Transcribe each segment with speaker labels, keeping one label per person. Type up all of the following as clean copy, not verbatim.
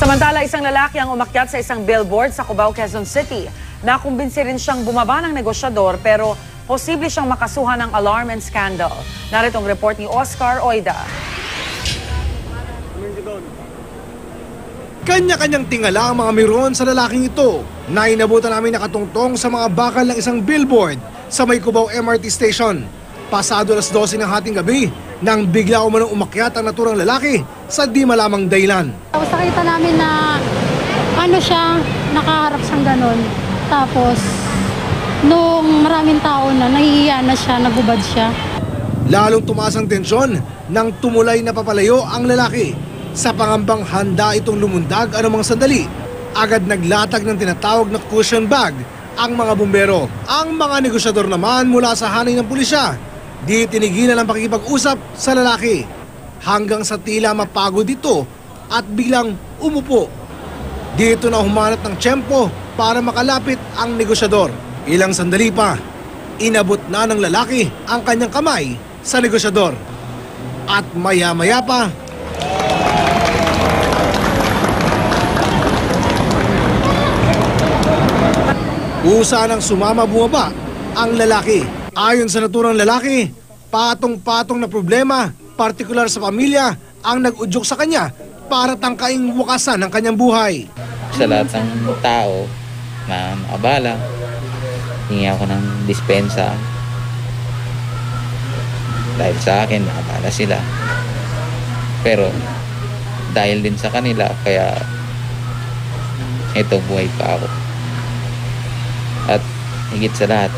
Speaker 1: Samantala, isang lalaki ang umakyat sa isang billboard sa Cubao, Quezon City. Nakumbinsi rin siyang bumaba ng negosyador pero posible siyang makasuhan ng alarm and scandal. Narito ang report ni Oscar Oida.
Speaker 2: Kanya-kanyang tingala ang mga miron sa lalaking ito na inabutan namin nakatungtong sa mga bakal ng isang billboard sa may Cubao MRT Station. Pasado alas 12 ng hating gabi nang bigla umanong umakyat ang naturang lalaki sa di malamang dahilan.
Speaker 3: Tapos nakita namin na nakaharap siyang ganon. Tapos nung maraming tao na, nahihiya na siya, nagubad siya.
Speaker 2: Lalong tumaas ang tensyon nang tumulay na papalayo ang lalaki. Sa pangambang handa itong lumundag anumang sandali, agad naglatag ng tinatawag na cushion bag ang mga bumbero. Ang mga negosyador naman mula sa hanay ng pulisya, di tinigilan ang pakikipag-usap sa lalaki hanggang sa tila mapagod ito at biglang umupo. Dito na humanap ng tiyempo para makalapit ang negosyador. Ilang sandali pa, inabot na ng lalaki ang kanyang kamay sa negosyador. At maya-maya pa, usa nang sumama bumaba ang lalaki. Ayon sa naturang lalaki, patong-patong na problema, partikular sa pamilya, ang nag-udyok sa kanya para tangkaing wakasan ang kanyang buhay.
Speaker 4: Sa lahat ng tao na abala, hingi ako ng dispensa. Dahil sa akin, naabala sila. Pero dahil din sa kanila, kaya ito, buhay pa ako. At higit sa lahat,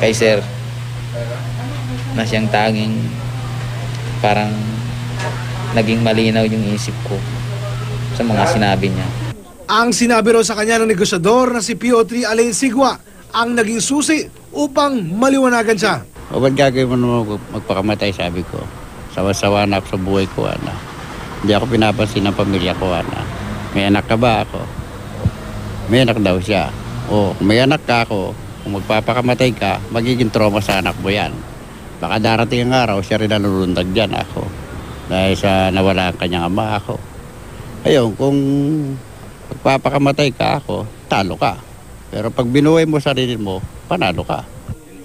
Speaker 4: kay Sir, na siyang tanging parang naging malinaw yung isip ko sa mga sinabi niya.
Speaker 2: Ang sinabi raw sa kanya ng negosyador na si PO3 Alain Sigua ang naging susi upang maliwanagan siya.
Speaker 5: O ba't gagawin mo naman magpakamatay, sabi ko. Sawa-sawa na ako sa buhay ko, ana. Hindi ako pinapansin ng pamilya ko, ana. May anak ka ba ako? May anak daw siya. O, kung may anak ka ako, kung magpapakamatay ka, magiging trauma sa anak mo yan. Baka darating ang araw, siya rin nalulundag dyan ako. Dahil sa nawala ang kanyang ama ako. Ayun, kung magpapakamatay ka ako, talo ka. Pero pag binuhay mo sarili mo, panalo ka.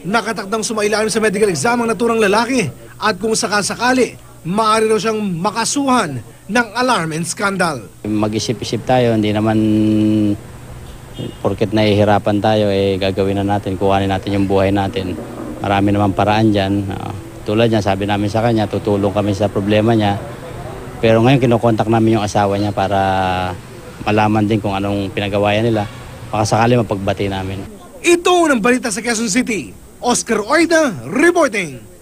Speaker 2: Nakatakdang sumailalim sa medical exam ang naturang lalaki at kung sakasakali, maaari raw siyang makasuhan ng alarm and scandal.
Speaker 6: Mag-isip-isip tayo, hindi naman porket nahihirapan tayo, gagawin na natin, kuhanin natin yung buhay natin. Marami naman paraan dyan. Tulad niya, sabi namin sa kanya, tutulong kami sa problema niya. Pero ngayon kinokontak namin yung asawa niya para malaman din kung anong pinagawayan nila. Baka sakali mapagbati namin.
Speaker 2: Ito ang balita sa Quezon City. Oscar Oida reporting.